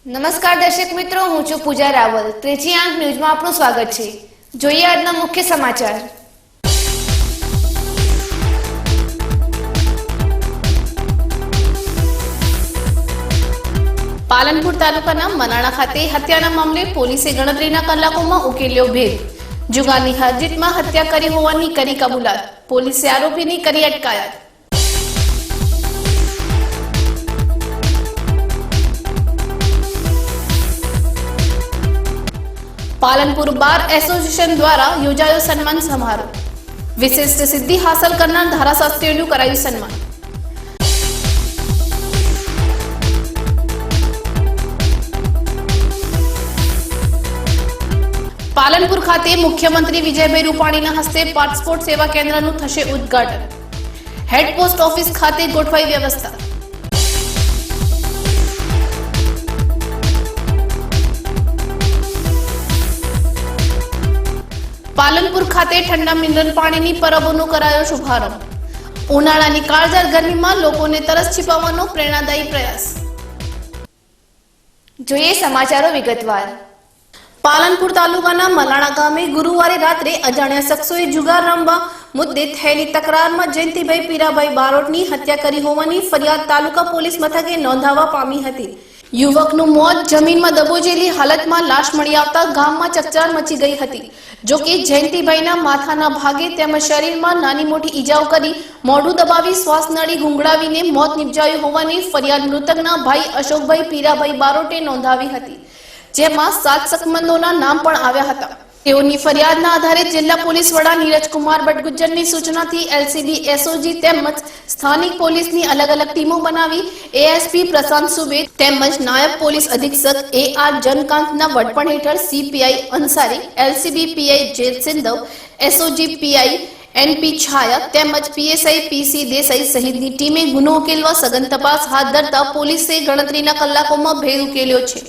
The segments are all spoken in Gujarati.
નમસ્કાર દર્શક મિત્રો, હું છું પૂજા રાવલ। ત્રીજી આંક ન્યૂઝમાં આપનું સ્વાગત છે। જોઈએ આજના મુખ્ય સમાચાર। પાલનપુર તાલુકાના મલાણા ખાતે હત્યાના મામલે પોલીસે ગણતરીના કલાકોમાં ઉકેલ્યો ભેદ। જુગારની હારજીતમાં હત્યા કરી હોવાની કરી કબૂલાત। પોલીસે આરોપીની કરી અટકાયત। पालनपुर बार एसोसिएशन द्वारा योजायो सम्मान समारोह। विशिष्ट सिद्धि हासिल करनार धाराशास्त्रीओनुं करायुं सन्मान। पालनपुर खाते मुख्यमंत्री विजयभाई रूपाणीना हस्ते पासपोर्ट सेवा केन्द्रनुं थशे उद्घाटन। हेड पोस्ट ऑफिस खाते गोठवाई व्यवस्था। पालनपुर खाते ठंडा मिनरल पाणीनी परबोनो करायो शुभारंभ। उनाळानी काळजार गरमीमां लोकोने तरस छिपावવાનો प्रेरणादायी प्रयास। જોઈએ સમાચારો વિગતવાર। પાલનપુર તાલુકાના મલાણા ગામે ગુરુવારે રાત્રે અજાણ્યા શખ્સોએ જુગાર રમવા મુદ્દે થયેલી તકરારમાં જયંતિભાઈ પીરાભાઈ બારોટની હત્યા કરી હોવાની ફરિયાદ તાલુકા પોલીસ મથકે નોંધાવા પામી હતી। યુવકનું મોત જમીનમાં દબોચેલી હાલતમાં લાશ મળી આવતા ગામમાં ચકચાર મચી ગઈ હતી। જો કે જયંતિભાઈના માથાના ભાગે તેમજ શરીરમાં નાની મોટી ઈજાઓ કરી મોઢું દબાવી શ્વાસ નળી ગુંગળાવીને મોત નિપજાયું હોવાની ફરિયાદ મૃતકના ભાઈ અશોકભાઈ પીરાભાઈ બારોટે નોંધાવી હતી, જેમાં 7 શકમંદોના નામ પણ આવ્યા હતા। તેઓની ફરિયાદના આધારે જિલ્લા પોલીસ વડા નીરજકુમાર બટગુજ્જરની સૂચનાથી એલસીબી એસઓજી તેમજ સ્થાનિક પોલીસની અલગ અલગ ટીમો બનાવી એએસપી પ્રશાંત સુબે તેમજ નાયબ પોલીસ અધિક્ષક એઆર જનકાંતના વડપણ હેઠળ સીપીઆઈ અંસારી, એલસીબી પીઆઈ જેત સિંધવ, એસઓજી પીઆઈ એનપી છાયા તેમજ પીએસઆઈ પીસી દેસાઈ સહિતની ટીમે ગુનો ઉકેલવા સઘન તપાસ હાથ ધરતા પોલીસે ગણતરીના કલાકોમાં ભેદ ઉકેલ્યો છે,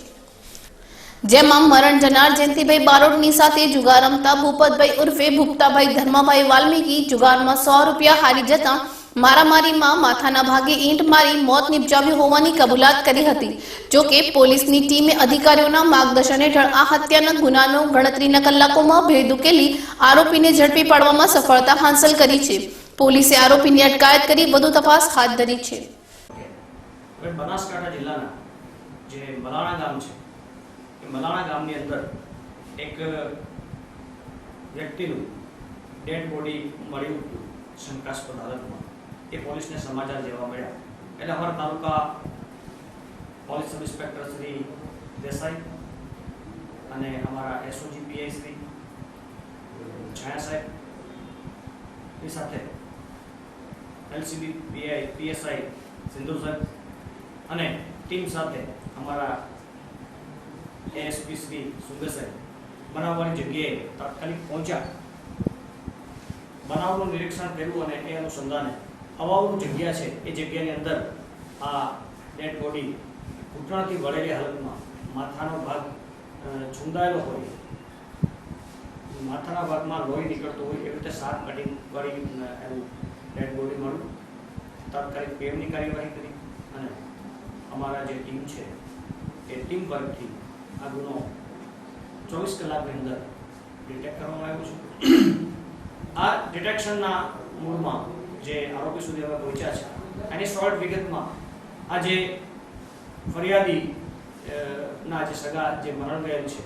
જેમાં મરણ જનાર જયંતિભાઈ બારોટની સાથે જુગાર રમતા ભૂપતભાઈ ઉર્ફે ભૂપતાભાઈ ધર્માભાઈ વાલ્મીકી જુગારમાં 100 રૂપિયા હારી જતા મારામારીમાં માથાના ભાગે ઈંટ મારી મોત નિપજાવ્યું હોવાની કબૂલાત કરી હતી। જો કે પોલીસની ટીમે અધિકારીઓના માર્ગદર્શન હેઠળ આ હત્યાના ગુનાનો ગણતરીના કલાકોમાં ભેદ ઉકેલી આરોપીને ઝડપી પાડવામાં સફળતા હાંસલ કરી છે। પોલીસે આરોપીની અટકાયત કરી વધુ તપાસ હાથ ધરી છે। બનાસકાંઠા જિલ્લાના જે મલાણા ગામ છે, મલાણા ગામની અંદર એક વ્યક્તિનું ડેડ બોડી મળ્યું હતું શંકાસ્પદ હાલતમાં। એ પોલીસને સમાચાર જેવા મળ્યા એટલે અમારા taluka police sub inspector Shri Desai અને અમારા એસઓજી પીઆઈ શ્રી છાયા સાહેબ એ સાથે એલસીબી પીઆઈ પીએસઆઈ સિંધુ સાહેબ અને ટીમ સાથે અમારા એએસપી શ્રી સુગેસાઈ બનાવવાની જગ્યાએ તાત્કાલિક પહોંચ્યા। બનાવનું નિરીક્ષણ કર્યું અને એ અનુસંધાને અવાવરૂ જગ્યા છે એ જગ્યાની અંદર આ ડેડ બોડી ઘૂંટણથી વળેલી હાલતમાં માથાનો ભાગ છૂંદાયેલો હોય, માથાના ભાગમાં લોહી નીકળતું હોય એવી રીતે 7 કટિંગ વાળી એવું ડેડ બોડી મળ્યું। તાત્કાલિક પીએમની કાર્યવાહી કરી અને અમારા જે ટીમ છે એ ટીમ પરથી આ ગુનો 24 કલાકની અંદર ડિટેક્ટ કરવામાં આવ્યો છે। આ ડિટેક્શનના મૂળમાં જે આરોપી સુધી હવે પહોંચ્યા છે એની શોર્ટ વિગતમાં આ જે ફરિયાદી ના જે સગા જે મરણ ગયેલ છે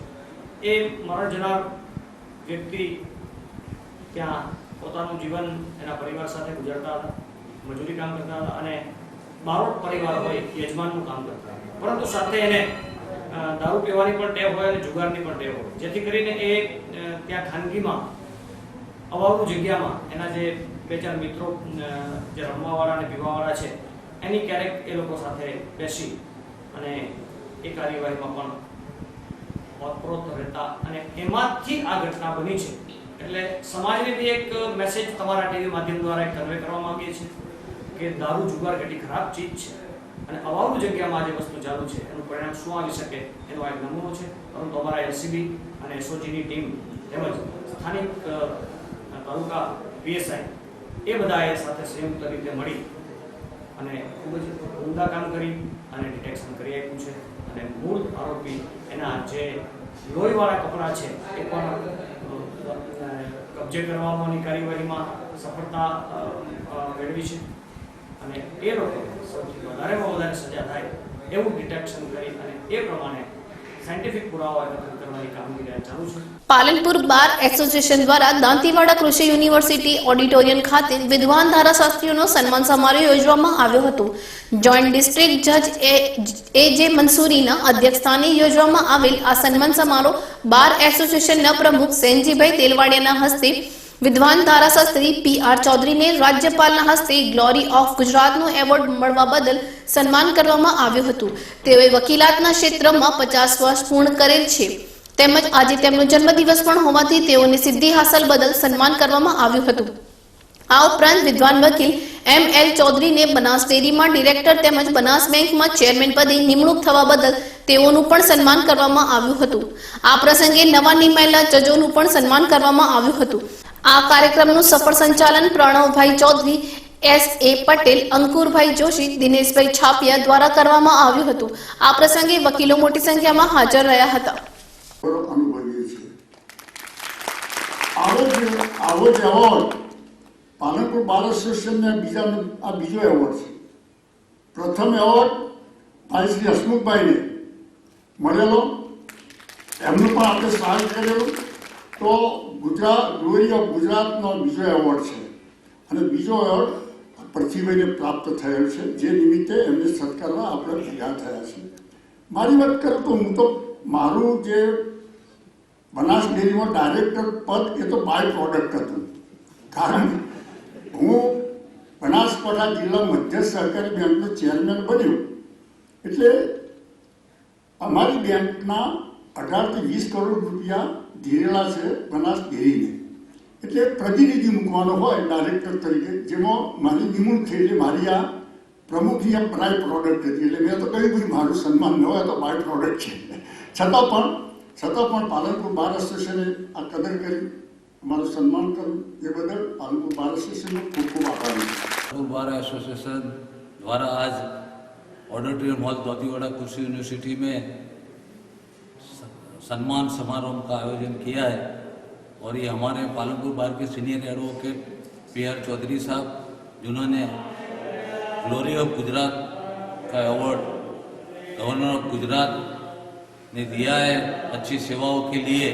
એ મરણ જનાર વ્યક્તિ ત્યાં પોતાનું જીવન એના પરિવાર સાથે ગુજારતા હતા, મજૂરી કામ કરતા હતા અને બારોટ પરિવાર હોય યજમાનનું કામ કરતા હતા, પરંતુ સાથે એને દારૂ પીવાની પણ ટેવ હોય અને જુગારની પણ ટેવ હોય, જેથી કરીને એ ત્યાં ખાનગીમાં અવાવરૂ જગ્યામાં એના જે 2-4 મિત્રો જે રમવાવાળા અને પીવાવાળા છે એની ક્યારેક એ લોકો સાથે બેસી અને એ કાર્યવાહીમાં પણ ઓતપ્રોત રહેતા અને એમાંથી આ ઘટના બની છે। એટલે સમાજને બી એક મેસેજ તમારા ટીવી માધ્યમ દ્વારા કન્વે કરવા માંગીએ છીએ કે દારૂ જુગાર કેટલી ખરાબ ચીજ છે અને અવાવરૂ જગ્યામાં આ જે વસ્તુ ચાલુ છે એનું પરિણામ શું આવી શકે એનો આ એક નમૂનો છે. પરંતુ અમારા એલસીબી અને એસઓજીની ટીમ તેમજ સ્થાનિક તાલુકા પીએસઆઈ એ બધાએ સાથે સંયુક્ત રીતે મળી અને ખૂબ જ ઉમદા કામ કરી અને ડિટેક્શન કરી આપ્યું છે. અને મૂળ આરોપી એના જે લોહીવાળા કપડાં છે એ પણ કબજે કરવાની કાર્યવાહીમાં સફળતા મેળવી છે. અને એ લોકો સૌથી વધારેમાં વધારે સજા થાય એવું ડિટેક્શન કરી અને એ પ્રમાણે સાયન્ટિફિક પુરાવા એકત્રિત કરવાની કામગીરી ચાલુ છે. પાલનપુર બાર એસોસિએશન દ્વારા દાંતીવાડા કૃષિ યુનિવર્સિટી ઓડિટોરિયમ ખાતે વિદ્વાન ધારાશાસ્ત્રીઓનો સન્માન સમારોહ યોજવામાં આવ્યો હતો. જોઈન્ટ ડિસ્ટ્રિક્ટ જજ એ.જે. મંસૂરીના અધ્યક્ષસ્થાને યોજવામાં આવેલ આ સન્માન સમારોહ બાર એસોસિએશનના પ્રમુખ સેનજીભાઈ તેલવાડિયાના હસ્તે વિદ્વાન ધારાશાસ્ત્રી પી.આર. ચૌધરીને રાજ્યપાલના હસ્તે ગ્લોરી ઓફ ગુજરાતનો એવોર્ડ મળવા બદલ સન્માન કરવામાં આવ્યું હતું. તેઓએ વકીલાતના ક્ષેત્રમાં 50 વર્ષ પૂર્ણ કરેલ છે તેમજ આજે તેમનો જન્મદિવસ પણ હોવાથી તેઓને સિદ્ધિ હાંસલ બદલ સન્માન કરવામાં આવ્યું હતું. આ ઉપરાંત વિદ્વાન વકીલ એમ.એલ. ચૌધરીને બનાસ ડેરીમાં ડિરેક્ટર તેમજ બનાસ બેંકમાં ચેરમેન પદે નિમણૂક થવા બદલ તેઓનું પણ સન્માન કરવામાં આવ્યું હતું. આ પ્રસંગે નવા નિમાયેલા જજોનું પણ સન્માન કરવામાં આવ્યું હતું. આ કાર્યક્રમનું સફળ સંચાલન પ્રણવભાઈ ચૌધરી, S.A. પટેલ, અંકુરભાઈ જોશી, દિનેશભાઈ છાપિયા દ્વારા કરવામાં આવ્યું હતું. આ પ્રસંગે વકીલો મોટી સંખ્યામાં હાજર રહ્યા હતા. અનુભવીએ છીએ આવો જ એવોર્ડ પાલનપુર બાર એસોસિએશનને બીજો એવોર્ડ છે. પ્રથમ એવોર્ડ ભાઈ શ્રી હસમુખભાઈને મળેલો, એમનું પણ આપણે સ્વાગત કરેલું. તો ગ્લોરી ઓફ ગુજરાતનો બીજો એવોર્ડ છે અને બીજો એવોર્ડ પૃથ્વીભાઈને પ્રાપ્ત થયેલ છે, જે નિમિત્તે એમને સત્કારવા આપણે ભેગા થયા છીએ. મારી વાત કરું તો હું તો મારું જે બનાસ ડેરીમાં ડાયરેક્ટર પદ એ તો બાય પ્રોડક્ટ હતું. કારણ હું બનાસકાંઠા જિલ્લા મધ્ય સહકારી બેંકનો ચેરમેન બન્યો એટલે અમારી બેંકના 18 થી 20 કરોડ રૂપિયા ધીરેલા છે બનાસ ડેરીને. એટલે પ્રતિનિધિ મૂકવાનો હોય ડાયરેક્ટર તરીકે, જેમાં મારી નિમણૂક થઈ એટલે મારી આ પ્રમુખની આ બાય પ્રોડક્ટ હતી. એટલે મેં તો કહ્યું કે મારું સન્માન ન હોય તો બાય પ્રોડક્ટ છે. છતાં પણ પાલનપુર બાર એસોસિએશને આ કદર કરી અમારું સન્માન કર્યું. એ બદલ પાલનપુર બાર એસોસિએશનનો ખૂબ ખૂબ આભાર. पालनपुर बार एसोसिएशन द्वारा आज ऑडिटोरियम हॉल दांतीवाड़ा कृषि यूनिवर्सिटी में सम्मान समारोह का आयोजन किया है और ये हमारे पालनपुर बार के सीनियर एडवोकेट पी.आर. चौधरी साहब, जिन्होंने ग्लोरी ऑफ गुजरात का अवार्ड गवर्नर ऑफ गुजरात ने दिया है अच्छी सेवाओं के लिए.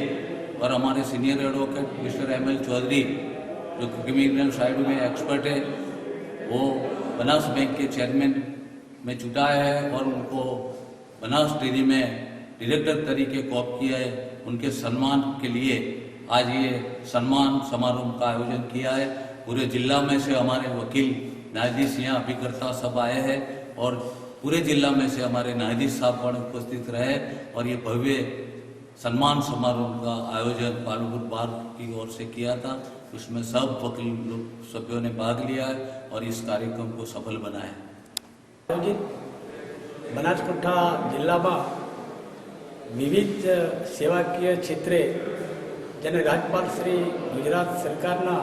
और हमारे senior advocate mister M L. Chaudhary, जो क्रिमिनल साइड में एक्सपर्ट है, वो बनास बैंक के चेयरमैन में जुटा है और उनको बनास डेयरी में डायरेक्टर तरीके कॉप किया है. उनके सम्मान के लिए आज ये सम्मान समारोह का आयोजन किया है. पूरे जिला में से हमारे वकील, न्यायाधीश, यहाँ अभिकर्ता सब आए हैं और पूरे जिला में से हमारे न्यायाधीश साहब पण उपस्थित रहे और ये भव्य सम्मान समारोह का आयोजन पालनपुर बार की ओर से किया था. उसमें सब वकील सभ्यों ने भाग लिया है और इस कार्यक्रम को सफल बनाया. बनासकांठा जिला में विविध सेवाकीय क्षेत्रे जेने राज्यपाल श्री गुजरात सरकारना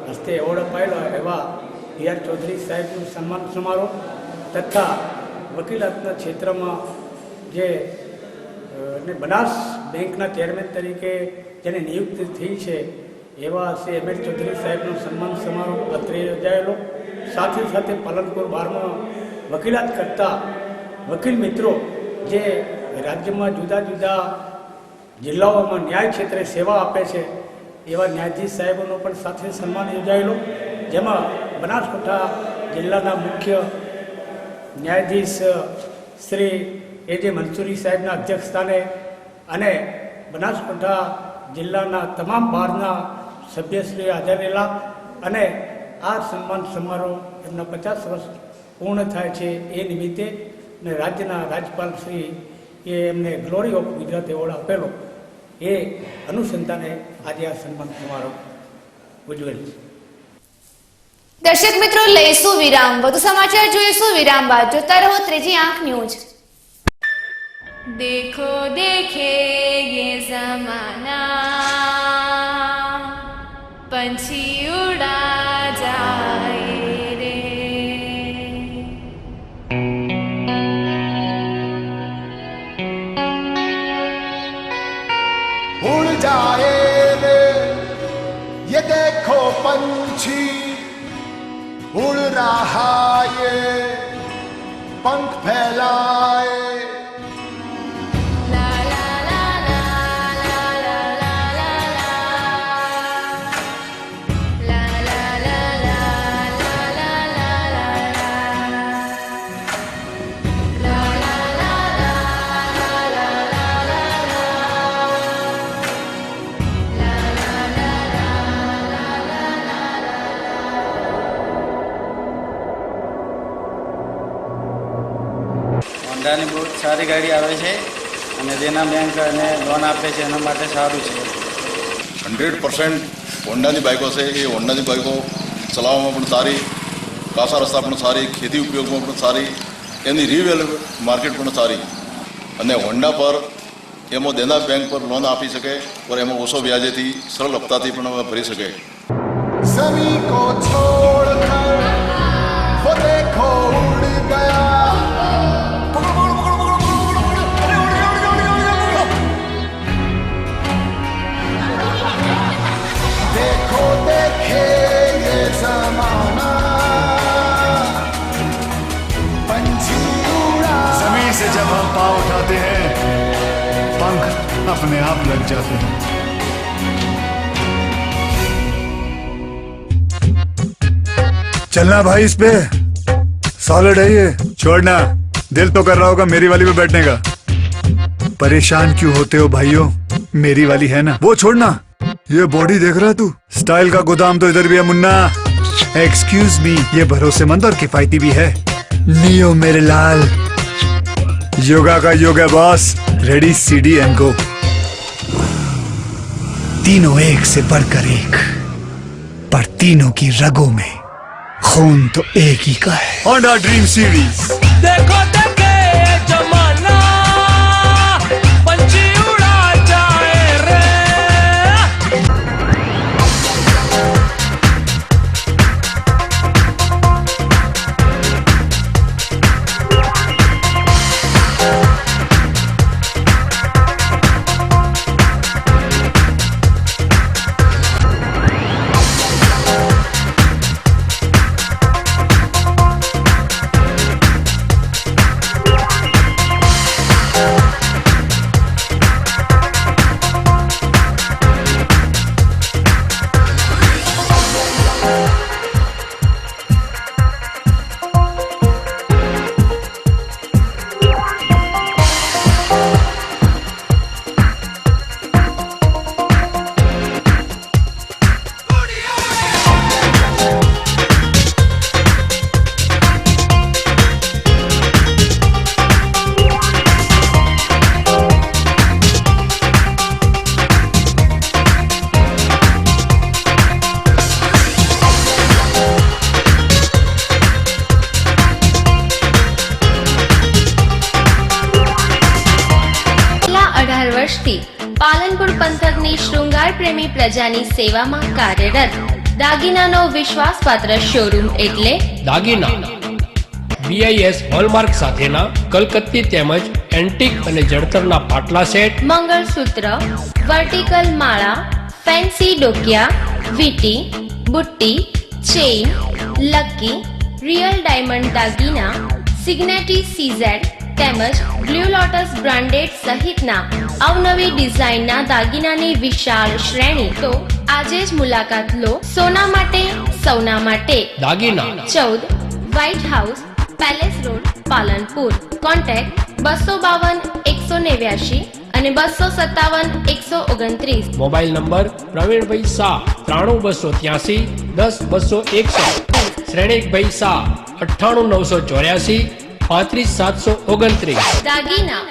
हस्ते एवोर्ड अपायेलो एवा पी.आर. चौधरी साहेबનું સન્માન સમારોહ તથા વકીલાતના ક્ષેત્રમાં જે બનાસ બેંકના ચેરમેન તરીકે જેને નિયુક્તિ થઈ છે એવા શ્રી એમ.એલ. ચૌધરી સાહેબનો સન્માન સમારોહ અત્રે યોજાયેલો. સાથે સાથે પાલનપુર બારમાં વકીલાત કરતા વકીલ મિત્રો જે રાજ્યમાં જુદા જુદા જિલ્લાઓમાં ન્યાય ક્ષેત્રે સેવા આપે છે એવા ન્યાયાધીશ સાહેબોનો પણ સાથે સન્માન યોજાયેલો, જેમાં બનાસકાંઠા જિલ્લાના મુખ્ય ન્યાયાધીશ શ્રી એ.જે. મંસૂરી સાહેબના અધ્યક્ષસ્થાને અને બનાસકાંઠા જિલ્લાના તમામ બારના સભ્યશ્રીઓ હાજર રહેલા અને આ સન્માન સમારોહ એમના 50 વર્ષ પૂર્ણ થાય છે એ નિમિત્તે ને રાજ્યના રાજ્યપાલ શ્રી એ એમને ગ્લોરી ઓફ ગુજરાત એવોર્ડ આપેલો એ અનુસંધાને આજે આ સન્માન સમારોહ ઉજવેલ છે. દર્શક મિત્રો, લઈશું વિરામ. વધુ સમાચાર જોઈશું વિરામ બાદ. જોતા રહો ત્રીજી આંખ ન્યૂઝ. देखो देखे ये जमाना, पंछी उड़ा जाए रे. उड़ जाए रे ये देखो पंछी उड़ रहा ये पंख फैलाए. હોન્ડાની બહુ સારી ગાડી આવે છે અને દેના બેંક અને લોન આપે છે એના માટે સારું છે. 100% હોન્ડાની બાઇકો છે. એ હોન્ડાની બાઇકો ચલાવવામાં પણ સારી, કાસા રસ્તા પણ સારી, ખેતી ઉપયોગમાં પણ સારી, એની રિવેલ માર્કેટ પણ સારી. અને હોન્ડા પર એમાં દેના બેંક પર લોન આપી શકે, પણ એમાં ઓછો વ્યાજેથી સરળ હપ્તાથી પણ ભરી શકે. सभी को छोड़ कर वो देखो उड़ गया. देखो देखे ये जमाना, पंछी उड़ा. जमीन से जब हम पाँव उठाते हैं पंख अपने आप लग जाते हैं. चलना भाई इस पे, सॉलिड है ये, छोड़ना. दिल तो कर रहा होगा मेरी वाली पे बैठने का. परेशान क्यों होते हो भाइयों, मेरी वाली है ना, वो छोड़ना. ये बॉडी देख रहा तू, स्टाइल का गोदाम तो इधर भी है मुन्ना. एक्सक्यूज मी, ये भरोसेमंद और किफायती भी है. नियो मेरे लाल, योगा का योग है boss. Ready CD and go. तीनों एक से बढ़कर एक, पर तीनों की रगों में खून तो एक ही का है. Honda dream series. देखो देखे जमाना, पंछी उड़ा जाए रे. પાલનપુર પંથકની શૃંગાર પ્રેમી પ્રજાની સેવામાં કાર્યરત દાગીનાનો વિશ્વાસપાત્ર શોરૂમ એટલે દાગીના BIS હોલમાર્ક સાથેના કલકત્તી તેમજ એન્ટિક અને જડતરના પાટલા સેટ, મંગળસૂત્ર, વર્ટિકલ માળા, ફેન્સી ડોકિયા, વીટી, બુટ્ટી, ચેઇન, લકી, રિયલ ડાયમંડ દાગીના, સિગ્નેટી CZ તેમજ બ્લુ લોટસ બ્રાન્ડેડ સહિતના અવનવી ડિઝાઇનના દાગીનાની વિશાળ શ્રેણી. તો આજે જ મુલાકાત લો. સોના માટે સૌના માટે દાગીના 14 white house, palace road, Palanpur. Contact 252 189 અને 257 129. Mobile number Pravinbhai Shah 93283 10261, Shrenikbhai Shah 98984 35729. દાગીના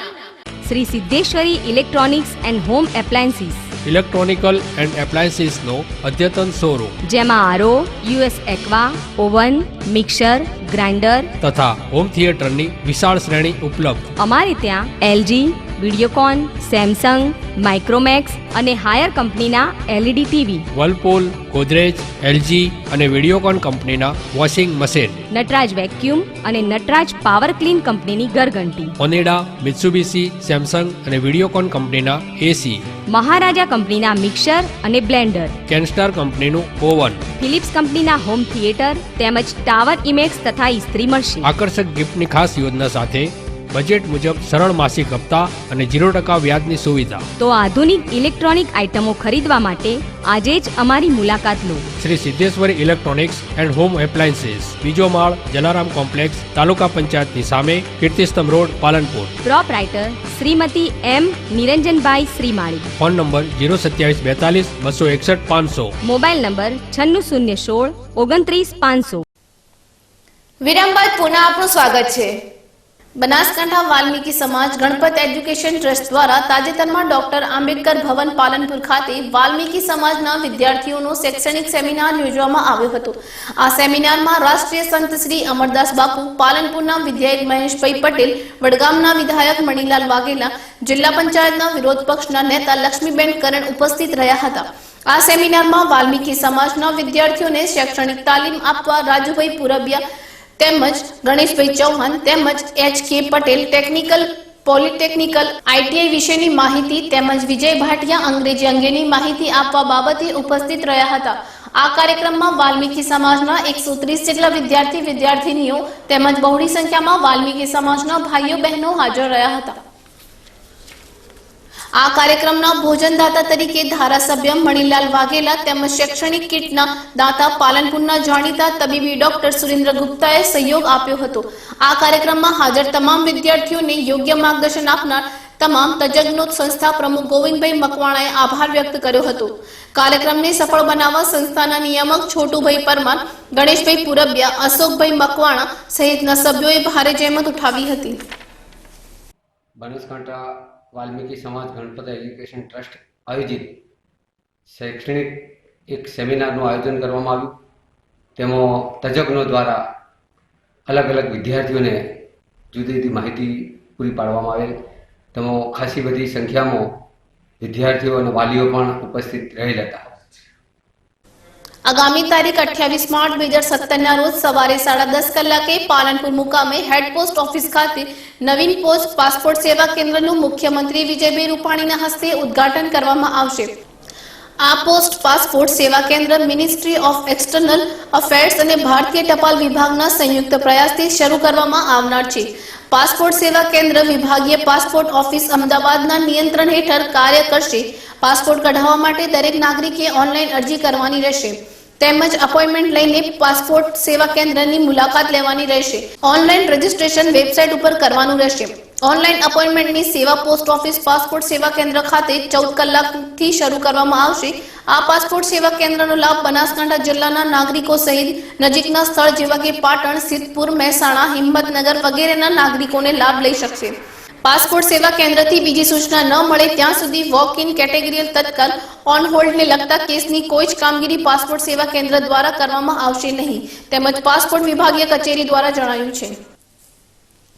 Shri Siddheshwari electronics and home appliances, electronical and એપ્લાયન્સીસનો અદ્યતન શોરૂમ જેમાં RO, US aqua, oven, mixer, grinder તથા હોમ થિયેટરની વિશાળ શ્રેણી ઉપલબ્ધ. અમારે ત્યાં એલજી, વિડીયોકોન, સેમસંગ, માઇક્રોમેક્સ અને હાયર કંપનીના LED ટીવી, વર્લપૂલ, ગોદરેજ, એલજી અને વિડીયોકોન કંપનીના વોશિંગ મશીન, નટરાજ વેક્યુમ અને નટરાજ પાવર ક્લીન કંપનીની ઘરઘંટી, ઓનેડા, મિત્સુબિશી, સેમસંગ અને વિડીયોકોન કંપનીના એસી, મહારાજા કંપનીના મિક્સર અને બ્લેન્ડર, કેનસ્ટાર કંપનીનું ઓવન, ફિલિપ્સ કંપનીના હોમ થિયેટર તેમજ ટાવર ઇમેક્સ તથા ઇસ્ત્રી મળશે. આકર્ષક ગિફ્ટની ખાસ યોજના સાથે બજેટ મુજબ સરળ માસિક હપ્તા અને 0% વ્યાજની સુવિધા. તો આધુનિક ઇલેક્ટ્રોનિક આઇટમો ખરીદવા માટે આજે જ અમારી મુલાકાત લો. Shri Siddheshwari electronics and home appliances, બીજો માળ, જલારામ કોમ્પ્લેક્સ, તાલુકા પંચાયતની સામે, Kirtistambh road, Palanpur. Proprietor Shrimati M. Niranjanbhai Shrimali. Phone number 02742 261 500. Mobile number 9616 29 500. વિરામ બાદ પુનઃ આપનું સ્વાગત છે. બનાસકાંઠા વાલ્મીકી સમાજ ગણપત એજ્યુકેશન ટ્રસ્ટ દ્વારા તાજેતરમાં ડોક્ટર આંબેડકર ભવન પાલનપુર ખાતે વાલ્મીકી સમાજના વિદ્યાર્થીઓનો શૈક્ષણિક સેમિનાર યોજવામાં આવ્યો હતો. આ સેમિનારમાં રાષ્ટ્રીય સંત શ્રી અમરદાસ બાપુ, પાલનપુરના વિધાયક મહેશભાઈ પટેલ, વડગામના વિધાયક મણિલાલ વાઘેલા, જિલ્લા પંચાયતના વિરોધ પક્ષના નેતા લક્ષ્મીબેન કરણ ઉપસ્થિત રહ્યા હતા. આ સેમિનારમાં વાલ્મીકી સમાજના વિદ્યાર્થીઓને શૈક્ષણિક તાલીમ આપવા રાજુભાઈ પુરબિયા તેમજ ગણેશભાઈ ચૌહાણ તેમજ HK પટેલ ટેકનિકલ, પોલિટેકનિકલ, ITI વિશેની માહિતી તેમજ વિજય ભાટિયા અંગ્રેજી અંગેની માહિતી આપવા બાબતે ઉપસ્થિત રહ્યા હતા. આ કાર્યક્રમમાં વાલ્મીકી સમાજના 130 જેટલા વિદ્યાર્થી વિદ્યાર્થીનીઓ તેમજ બહોળી સંખ્યામાં વાલ્મીકી સમાજના ભાઈઓ બહેનો હાજર રહ્યા હતા. આ કાર્યક્રમના ભોજનદાતા તરીકે ધારાસભ્ય મણિલાલ વાઘેલા તેમજ શૈક્ષણિક કીટના દાતા પાલનપુરના જાણીતા તબીબી ડોક્ટર સુરેન્દ્ર ગુપ્તાએ સહયોગ આપ્યો હતો. આ કાર્યક્રમમાં હાજર તમામ વિદ્યાર્થીઓને યોગ્ય માર્ગદર્શન આપનાર તમામ તજજ્ઞો સંસ્થા પ્રમુખ ગોવિંદભાઈ મકવાણાએ આભાર વ્યક્ત કર્યો હતો. કાર્યક્રમને સફળ બનાવવા સંસ્થાના નિયામક છોટુભાઈ પરમાર, ગણેશભાઈ પુરબિયા, અશોકભાઈ મકવાણા સહિતના સભ્યોએ ભારે જહેમત ઉઠાવી હતી. બનાસકાંઠા વાલ્મીકી સમાજ ગણપત એજ્યુકેશન ટ્રસ્ટ આયોજિત શૈક્ષણિક એક સેમિનારનું આયોજન કરવામાં આવ્યું. તેમાં તજજ્ઞો દ્વારા અલગ અલગ વિદ્યાર્થીઓને જુદી જુદી માહિતી પૂરી પાડવામાં આવેલ. તેમાં ખાસી બધી સંખ્યામાં વિદ્યાર્થીઓ અને વાલીઓ પણ ઉપસ્થિત રહેલ હતા. આગામી તારીખ 28 માર્ચ 2017 રોજ સવારે 10:30 કલાકે પાલનપુર મુકામે હેડ પોસ્ટ ઓફિસ ખાતે નવીન પોસ્ટ પાસપોર્ટ સેવા કેન્દ્રનું મુખ્યમંત્રી વિજયભાઈ રૂપાણીના હસ્તે ઉદ્ઘાટન કરવામાં આવશે. આ પોસ્ટ પાસપોર્ટ સેવા કેન્દ્ર મિનિસ્ટ્રી ઓફ એક્સટર્નલ અફેર્સ અને ભારતીય ટપાલ વિભાગના સંયુક્ત પ્રયાસથી શરૂ કરવામાં આવનાર છે. પાસપોર્ટ સેવા કેન્દ્ર વિભાગીય પાસપોર્ટ ઓફિસ અમદાવાદના નિયંત્રણ હેઠળ કાર્ય કરશે. પાસપોર્ટ કઢાવવા માટે દરેક નાગરિકે ઓનલાઈન અરજી કરવાની રહેશે તેમજ અપોઇન્ટમેન્ટ લઈને પાસપોર્ટ સેવા કેન્દ્રની મુલાકાત લેવાની રહેશે. ઓનલાઈન રજીસ્ટ્રેશન વેબસાઇટ ઉપર કરવાનું રહેશે. ઓનલાઈન અપોઇન્ટમેન્ટની સેવા પોસ્ટ ઓફિસ પાસપોર્ટ સેવા કેન્દ્ર ખાતે 14 કલાકથી શરૂ કરવામાં આવશે. આ પાસપોર્ટ સેવા કેન્દ્રનો લાભ બનાસકાંઠા જિલ્લાના નાગરિકો સહિત નજીકના સ્થળ જેવા કે પાટણ, સિદ્ધપુર, મહેસાણા, હિંમતનગર વગેરેના નાગરિકોને લાભ લઈ શકશે. પાસપોર્ટ સેવા કેન્દ્રથી બીજી સૂચના ન મળે ત્યાં સુધી વોક ઇન, કેટેગરીયલ, તત્કાલ, ઓન હોલ્ડને લગતા કેસની કોઈ જ કામગીરી પાસપોર્ટ સેવા કેન્દ્ર દ્વારા કરવામાં આવશે નહીં તેમજ પાસપોર્ટ વિભાગીય કચેરી દ્વારા જણાવ્યું છે.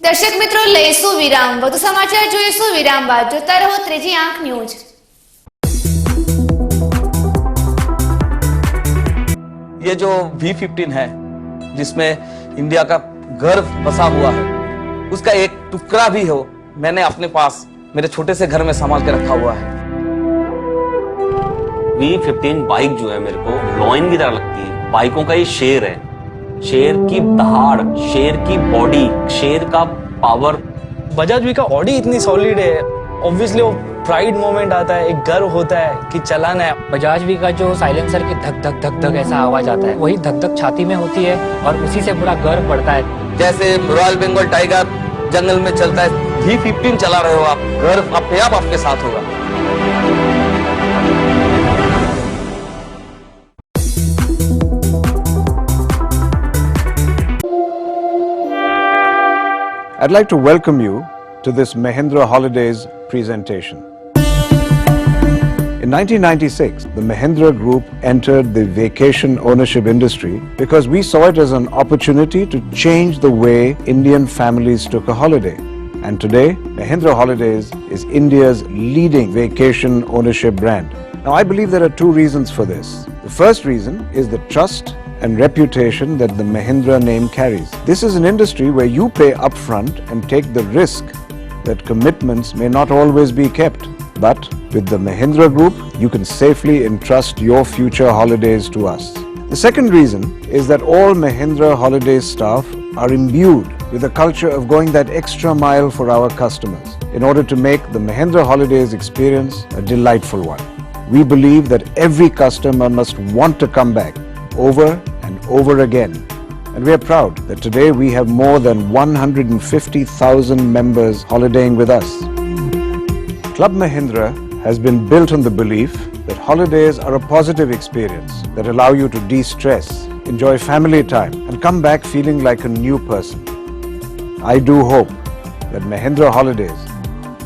દર્શક મિત્રો, લઈશું વિરામ. વધુ સમાચાર જોઈશું વિરામ બાદ. જોતા રહો ત્રીજી આંખ ન્યૂઝ. ये जो V15 है जिसमें इंडिया का गर्व बसा हुआ है, उसका एक टुकड़ा भी हो मैंने अपने पास मेरे छोटे से घर में संभाल के रखा हुआ है. V15 बाइक जो है मेरे को लॉइन की तरह लगती है. बाइकों का ये शेर है, शेर की दहाड़, शेर की बॉडी, शेर का पावर. बजाज वी का ऑडी इतनी सॉलिड है, ऑब्वियसली वो प्राइड मोमेंट आता है, एक गर्व होता है कि चलाना है. बजाज वी का जो साइलेंसर की धक धक धक धक ऐसा आवाज आता है, वही धक धक छाती में होती है और उसी से पूरा गर्व बढ़ता है. जैसे रॉयल बंगाल टाइगर जंगल में चलता है, V15 चला रहे हो आप, गर्व अपने आप आपके साथ होगा. I'd like to welcome you to this Mahindra Holidays presentation. In In 1996, the Mahindra Group entered the vacation ownership industry because we saw it as an opportunity to change the way Indian families took a holiday. And today, Mahindra Holidays is India's leading vacation ownership brand. Now, I believe there are two reasons for this. The first reason is the trust and reputation that the Mahindra name carries. This is an industry where you pay upfront and take the risk that commitments may not always be kept. But with the Mahindra Group, you can safely entrust your future holidays to us. The second reason is that all Mahindra Holidays staff are imbued with a culture of going that extra mile for our customers in order to make the Mahindra Holidays experience a delightful one. We believe that every customer must want to come back over and over again. And we are proud that today we have more than 150,000 members holidaying with us. Club Mahindra has been built on the belief that holidays are a positive experience that allow you to de-stress, enjoy family time, and come back feeling like a new person. I do hope that Mahindra Holidays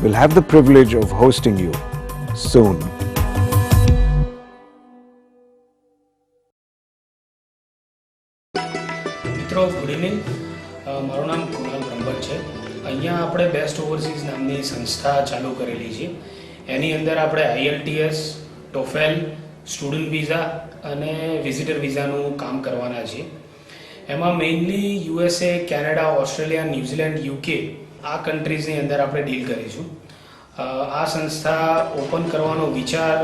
will have the privilege of hosting you soon. મિત્રો ગુડ ઇવનિંગ, મારું નામ કુણાલ બ્રહ્મભટ્ટ છે. અહીંયા આપણે બેસ્ટ ઓવરસીઝ નામની સંસ્થા ચાલુ કરેલી છે. એની અંદર આપણે IELTS, TOEFL, સ્ટુડન્ટ વિઝા અને વિઝિટર વિઝાનું કામ કરવાના છીએ. એમાં mainly USA, Canada, Australia, New Zealand, UK આ કન્ટ્રીઝની અંદર આપણે ડીલ કરીશું. આ સંસ્થા ઓપન કરવાનો વિચાર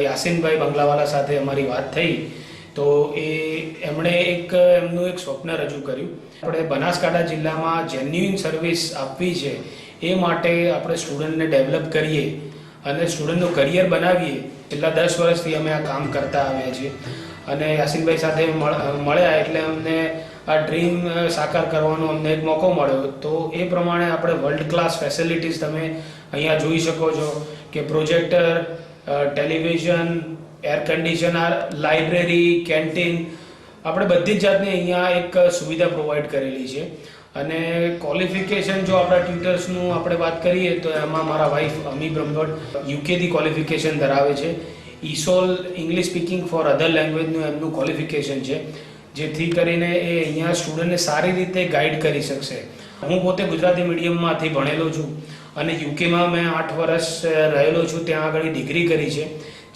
યાસીનભાઈ બંગલાવાલા સાથે અમારી વાત થઈ તો એમણે એમનું એક સ્વપ્ન રજૂ કર્યું. આપણે બનાસકાંઠા જિલ્લામાં જેન્યુઇન સર્વિસ આપવી છે એ માટે આપણે સ્ટુડન્ટને ડેવલપ કરીએ અને સ્ટુડન્ટનું કરિયર બનાવીએ. છેલ્લા 10 વર્ષથી અમે આ કામ કરતા આવ્યા છીએ અને યાસીનભાઈ સાથે મળ્યા એટલે અમને આ ડ્રીમ સાકાર કરવાનો અમને એક મોકો મળ્યો. તો એ પ્રમાણે આપણે વર્લ્ડ ક્લાસ ફેસિલિટીઝ તમે અહીંયા જોઈ શકો છો કે projector, television, air conditioner, library, canteen, આપણે બધી જ જાતની અહીંયા એક સુવિધા પ્રોવાઈડ કરેલી છે. અને ક્વોલિફિકેશન જો આપણા ટ્યુટર્સનું આપણે વાત કરીએ તો એમાં મારા વાઈફ અમી બ્રહ્મભટ્ટ યુકેથી ક્વોલિફિકેશન ધરાવે છે. ESOL ઇંગ્લિશ સ્પીકિંગ ફોર અધર લેંગ્વેજનું એમનું ક્વોલિફિકેશન છે, જેથી કરીને એ અહીંયા સ્ટુડન્ટને સારી રીતે ગાઈડ કરી શકશે. હું પોતે ગુજરાતી મીડિયમમાંથી ભણેલો છું અને યુકેમાં મેં 8 વર્ષ રહેલો છું, ત્યાં આગળ ડિગ્રી કરી છે.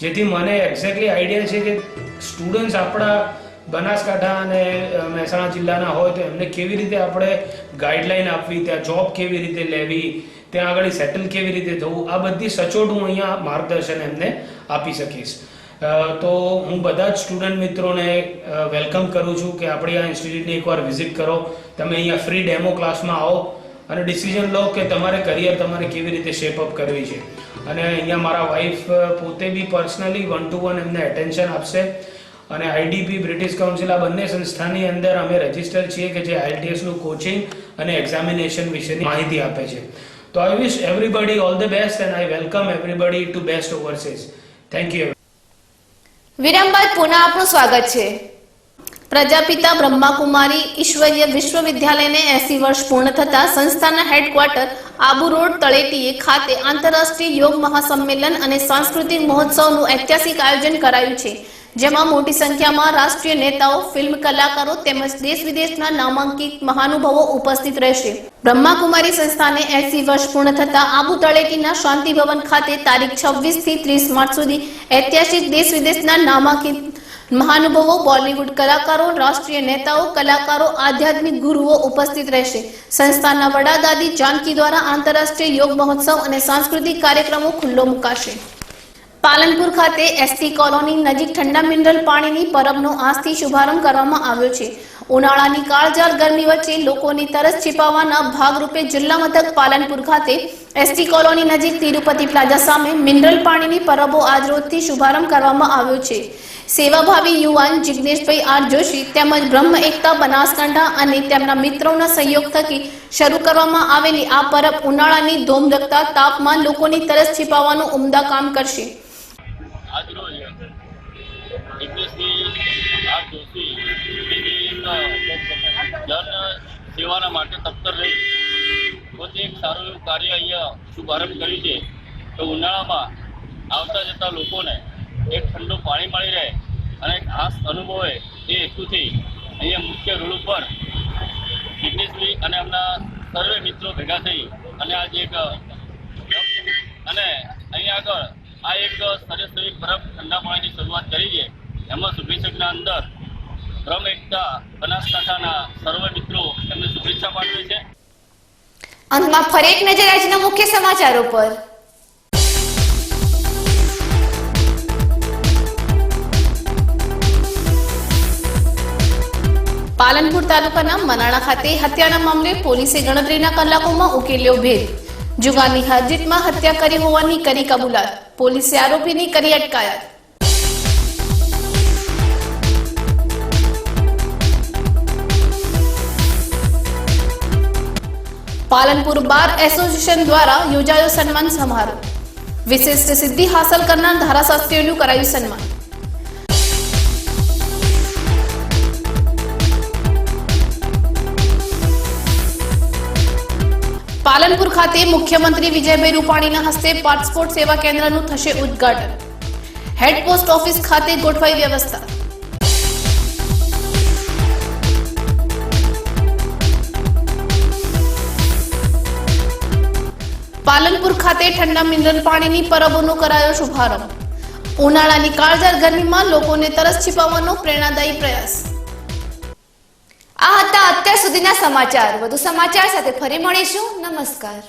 જેથી મને એક્ઝેક્ટલી આઈડિયા છે કે સ્ટુડન્ટ્સ આપણા બનાસકાંઠા અને મહેસાણા જિલ્લાના હોય તો એમને કેવી રીતે આપણે ગાઈડલાઈન આપવી, ત્યાં જોબ કેવી રીતે લેવી, ત્યાં આગળ સેટલ કેવી રીતે થવું, આ બધી સચોટ હું અહીંયા માર્ગદર્શન એમને આપી શકીશ. તો હું બધા જ સ્ટુડન્ટ મિત્રોને વેલકમ કરું છું કે આપણી આ ઇન્સ્ટિટ્યૂટની એકવાર વિઝિટ કરો. તમે અહીંયા ફ્રી ડેમો ક્લાસમાં આવો અને ડિસિઝન લો કે તમારે કરિયર તમારે કેવી રીતે શેપઅપ કરવી છે. અને અહીંયા મારા વાઈફ પોતે બી પર્સનલી 1-to-1 એમને અટેન્શન આપશે. અને IDP બ્રિટિશ કાઉન્સિલ આ બંને સંસ્થાની અંદર અમે રજિસ્ટર છીએ કે જે IELTSનું કોચિંગ અને એક્ઝામિનેશન વિશેની માહિતી આપે છે. તો I wish everybody all the best and I welcome everybody to Best Overseas. Thank you. વિરામ બાદ પુનઃ આપનું સ્વાગત છે. પ્રજાપિતા બ્રહ્માકુમારી ઈશ્વરીય વિશ્વવિદ્યાલયને 80 વર્ષ પૂર્ણ થતા સંસ્થાના હેડક્વાર્ટર આબુ રોડ તળેટીએ ખાતે આંતરરાષ્ટ્રીય યોગ મહાસંમેલન અને સાંસ્કૃતિક મહોત્સવનું ઐતિહાસિક આયોજન કરાયું છે, જેમાં મોટી સંખ્યામાં રાષ્ટ્રીય નેતાઓ, ફિલ્મ કલાકારો તેમજ દેશ વિદેશના નામાંકિત મહાનુભાવો ઉપસ્થિત રહેશે. બ્રહ્માકુમારી સંસ્થાને 80 વર્ષ પૂર્ણ થતા આબુ તળેટીના શાંતિ ભવન ખાતે તારીખ 26 થી 30 માર્ચ સુધી ઐતિહાસિક દેશ વિદેશના નામાંકિત મહાનુભાવો, બોલિવૂડ કલાકારો, રાષ્ટ્રીય નેતાઓ, કલાકારો, આધ્યાત્મિક ગુરુઓ ઉપસ્થિત રહેશે. સંસ્થાના વડા દાદી જાનકી દ્વારા આંતરરાષ્ટ્રીય યોગ મહોત્સવ અને સાંસ્કૃતિક કાર્યક્રમો ખુલ્લો મુકાશે. પાલનપુર ખાતે ST કોલોની નજીક ઠંડા મિનરલ પાણીની પરબનો આજથી શુભારંભ કરવામાં આવ્યો છે. ઉનાળાની કાળઝાળ ગરમી વચ્ચે લોકોની તરસ छिपाવવાના ભાગરૂપે જિલ્લા મથક પાલનપુર ખાતે ST કોલોની નજીક તિરુપતિ પ્લાઝા સામે મિનરલ પાણીની પરબો આજરોજથી શુભારંભ કરવામાં આવ્યો છે. સેવાભાવી યુવાન જિગ્નેશભાઈ R જોશી તેમજ બ્રહ્મ એકતા બનાસકાંઠા અને તેમના મિત્રોના સહયોગ થકી શરૂ કરવામાં આવેલી આ પરબ ઉનાળાની ધોમધકતા તાપમાં લોકોની તરસ छिपाવવાનું ઉમદા કામ કરશે. આજરોજ જિગ્નેશજી R જોશી જન સેવાના માટે તત્પર રહી પોતે એક સારું એવું કાર્ય અહીંયા શુભારંભ કર્યું છે. તો ઉનાળામાં આવતા જતા લોકોને એક ઠંડુ પાણી મળી રહે અને એક ખાસ અનુભવે એ હેતુથી અહીંયા મુખ્ય રોડ ઉપર જિગ્નેશભાઈ અને એમના સર્વે મિત્રો ભેગા થઈ અને આજે એક અને અહીંયા આગળ આ એક સરેસરી બરફ ઠંડા પાણીની શરૂઆત કરી છે. એમાં શુભેચ્છકના અંદર બ્રહ્મ એકતા બનાસકાંઠાના સર્વે મિત્રો એમને શુભેચ્છા પાઠવે છે. અંતમાં ફરી એક નજર આજના મુખ્ય સમાચારો પર. પાલનપુર તાલુકાના મનાણા ખાતે હત્યાના મામલે પોલીસે ગણતરીના કલાકોમાં ઉકેલ્યો ભેદ. જુગારની હારજીતમાં હત્યા કરી હોવાની કરી કબૂલાત. પોલીસે આરોપીની કરી અટકાયત. પાલનપુર બાર એસોસિએશન દ્વારા યોજાયો સન્માન સમારોહ. વિશિષ્ટ સિદ્ધિ હાંસલ કરનાર ધારાશાસ્ત્રીઓનું કરાયું સન્માન. પાલનપુર ખાતે મુખ્યમંત્રી વિજયભાઈ રૂપાણીના હસ્તે પાસપોર્ટ સેવા કેન્દ્રનું થશે ઉદ્ઘાટન. હેડ પોસ્ટ ઓફિસ ખાતે ગોઠવાઈ વ્યવસ્થા. પાલનપુર ખાતે ઠંડા મિનરલ પાણીની પરબોનો કરાયો શુભારંભ. ઉનાળાની કાળઝાળ ગરમીમાં લોકોને તરસ છીપાવવાનો પ્રેરણાદાયી પ્રયાસ. આ હતા અત્યાર સુધીના સમાચાર. વધુ સમાચાર સાથે ફરી મળીશું. નમસ્કાર.